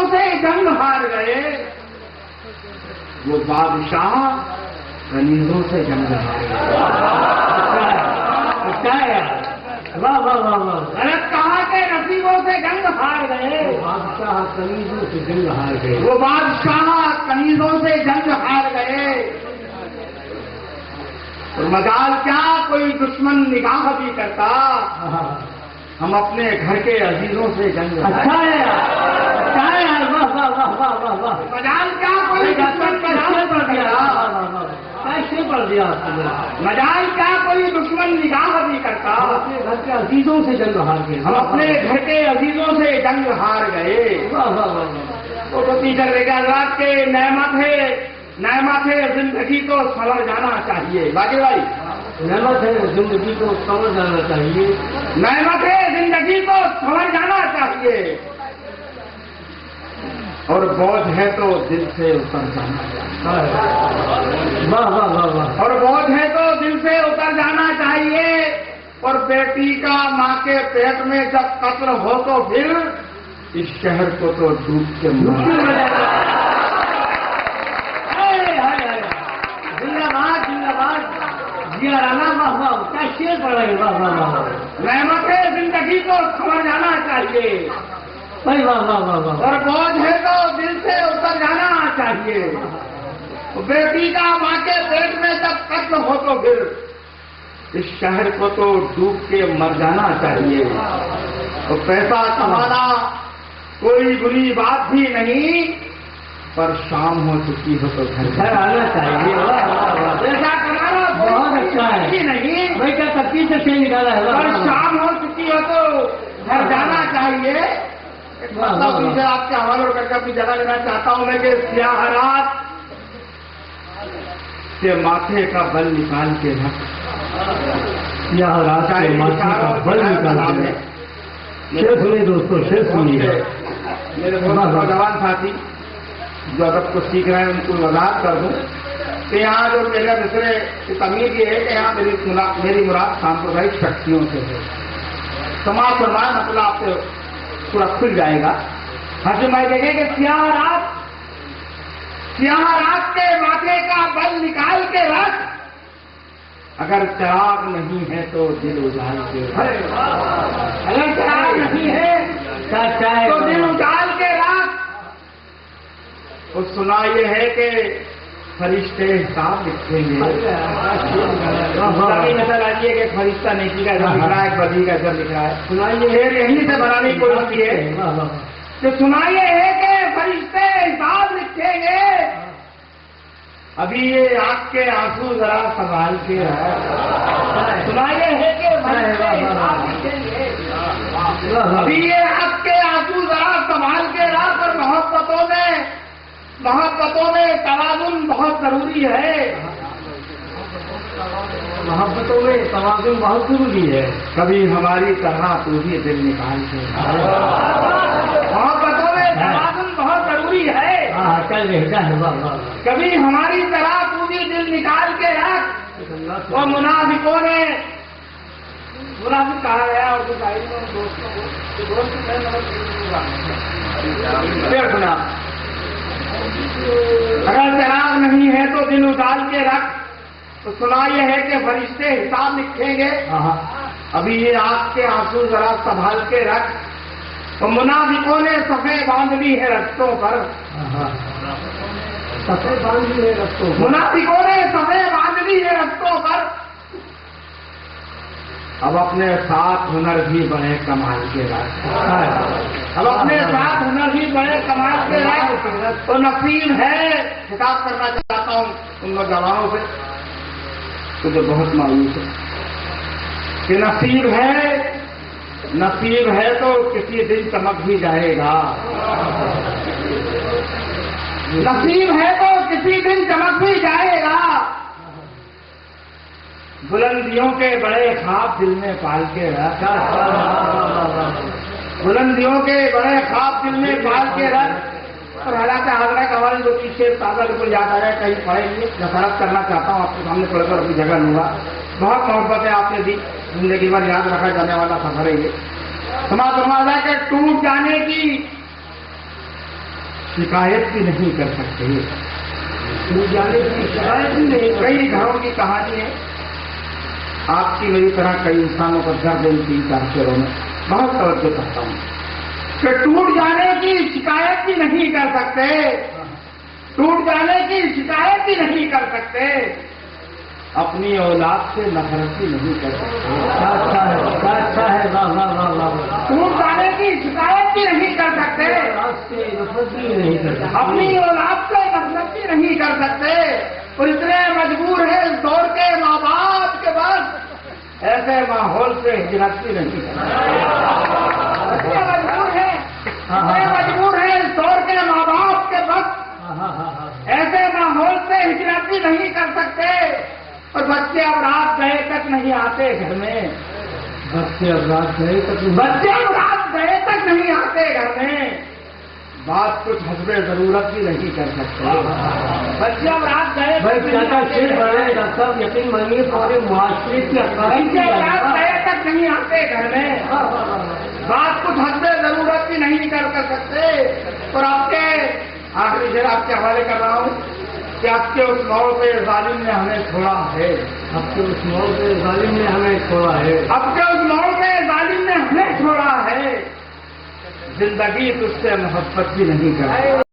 कनीजों से जंग हार गए, वो बादशाह कनीजों से जंग हार गए। क्या है? वाह वाह वाह वाह। गलत कहा के नसीबों से जंग हार गए, बादशाह कनीजों से जंग हार गए। वो बादशाह कनीजों से जंग हार गए। और मजाल क्या कोई दुश्मन निगाह भी करता, हम अपने घर के अजीजों से जंग हार अच्छा है, अच्छा है यार। वाह वाह वाह वाह वाह वाह। मजाल क्या कोई दुश्मन निगाह पढ़ दिया, करता, कैसे पढ़ दिया आपने? मजाल क्या कोई दुश्मन निगाह भी करता, अपने घर के अजीजों से जंग हार गए। हम अपने घर के अजीजों से जंग हार गए। वाह वाह वाह। वो तो टीचर लेगा रात के नेमत है जिंदगी को संवर जाना चाहिए। बाकी भाई नेमत है जिंदगी को संवर जाना चाहिए। नेमत है जिंदगी को संवर जाना चाहिए, और बोझ है तो दिल से उतर जाना चाहिए। वाह वाह वाह वाह। और बोझ है तो दिल से उतर जाना चाहिए। और बेटी का माँ के पेट में जब कत्ल हो तो फिर इस शहर को तो डूब के जिंदाबाद जिंदाबाद। जिया राना वाह वाह। क्या शेर पड़ रही। वाह वाह वाह। नेमत है जिंदगी को संवर जाना चाहिए, भाई वाह वाह वाह वाह। और बोझ है तो दिल से उतर जाना चाहिए। बेटी का माँ के पेट में जब कत्ल हो तो फिर इस शहर को तो डूब के मर जाना चाहिए। तो पैसा कमाना कोई बुरी बात भी नहीं, पर शाम हो चुकी हो तो घर आना चाहिए। वाह वाह वाह। पैसा कमाना बहुत अच्छा है। भी नहीं, भाई क्या तकलीफ से निकाला है। पर शाम हो चुकी हो तो घर जाना चाहिए। मतलब से आपके हवाले करके अपनी जगह लेना चाहता हूं मैं कि स्याह रात के माथे का बल निकाल के रख, यह रात के माथे का बल निकाल के। शेर सुनिए दोस्तों, शेर सुनिए। मेरे नौजवान साथी जो अदब को सीख रहे हैं उनको वजाहत कर दूं कि यहाँ जो मेरा दूसरे तमीर ये है कि यहाँ मेरी मुराद सांप्रदायिक शक्तियों से है। समाज फरमाए मतलब आपसे पूरा खुल जाएगा। हर मैं देखें कि स्याह रात के माथे का बल निकाल के रख, अगर चिराग नहीं है तो दिल उजाल के रख, अगर चिराग नहीं है तो दिल उजाल के रख। तो सुना ये है कि फरिश्ते हिसाब लिखेंगे। कभी नजर आती है कि फरिश्ता नेकी का जब लिख रहा है, बदी का जब लिख रहा है। सुनाइए यहीं से बनाने की कोशिश की है तो सुनाइए है कि फरिश्ते हिसाब लिखेंगे। अभी ये आंख के आंसू जरा संभाल के है। सुनाइए है कि फरिश्ते हिसाब लिखेंगे। अभी ये आंख के आंसू जरा संभाल के रहा। पर मोहब्बतों में तवाज़ुन बहुत जरूरी है। मोहब्बतों में तवाज़ुन बहुत जरूरी है। कभी हमारी तरह तू भी दिल निकाल के, मोहब्बतों में तवाज़ुन बहुत जरूरी है। कल रहता है। वाह वाह। कभी हमारी तरह तू भी दिल निकाल के रख। और मुनाफिकों ने मुनाफिक कहा गया और फिर सुना, अगर चिराग नहीं है तो दिल उजाल के रख। तो सुना ये है कि फरिश्ते हिसाब लिखेंगे। अभी ये आंख के आंसू जरा संभाल के रख। तो मुनाफिकों ने सफेद बांध ली है रस्तों पर, सफेद बांध ली है रस्तों। मुनाफिकों ने सफेद बांध ली है रस्तों पर। अब अपने साथ हुनर भी बड़े कमाल के रख। अब अपने साथ हुनर भी बड़े कमाल के रख। तो नसीब है, खिताब करना चाहता हूं उन नौजवानों से तुझे बहुत मायूस है कि नसीब है तो किसी दिन चमक भी जाएगा। नसीब है तो किसी दिन चमक भी जाएगा। बुलंदियों के बड़े ख्वाब दिल में पाल के रख। बुलंदियों के बड़े ख्वाब दिल में पाल के रख। और हालांकि हाजरा का हवाले जो पीछे ताजा बिल्कुल याद आ रहा है, कहीं पढ़ेंगे नफरत करना चाहता हूँ आपके सामने पढ़कर अपनी जगह लूंगा। बहुत मोहब्बत है आपने दी, जिंदगी भर याद रखा जाने वाला सफर है ये। समाज समाजा के टूट जाने की शिकायत भी नहीं कर सकते। टूट जाने की शिकायत ही नहीं। कई घरों की कहानी है, आपकी मेरी तरह कई इंसानों का दर्द इन 3-4 शेरों में बहुत तवज्जो करता हूँ कि टूट जाने की शिकायत भी नहीं कर सकते, टूट जाने की शिकायत भी नहीं कर सकते, अपनी औलाद से नफरत भी नहीं कर सकते। क्या अच्छा है, क्या अच्छा है। वाह वाह वाह वाह। टूट जाने की शिकायत भी नहीं कर सकते, औलाद से नफरत भी नहीं कर सकते। अपनी औलाद से नफरत भी नहीं कर सकते, और इतने मजबूर है इस दौर के माँ बाप के पास ऐसे माहौल से हिजरत भी नहीं कर सकते। इतने मजबूर है, इतने मजबूर है इस दौर के माँ बाप के पास ऐसे माहौल से हिजरत भी नहीं कर सकते, और बच्चे अब रात गए तक नहीं आते घर में, बच्चे अब रात गए तक नहीं। बच्चे अब रात गए तक नहीं आते घर में, बात कुछ हस्बे जरूरत भी नहीं कर सकते, बच्चे अब रात गए भाई चाचा शेर बनाए डॉक्टर साहब, यकीन मानिए पूरे मुआशरे की बच्चे अब रात गए तक नहीं आते घर में, बात कुछ हस्बे जरूरत भी नहीं कर सकते। और आपके आखिरी शेर आपके हवाले कर रहा हूँ कि आपके उस मौत पे जालिम ने हमें छोड़ा है, आपके उस मौत पे जालिम ने हमें छोड़ा है, आपके उस मौत पे जालिम ने हमें छोड़ा है, जिंदगी तुझसे मोहब्बत भी नहीं करती।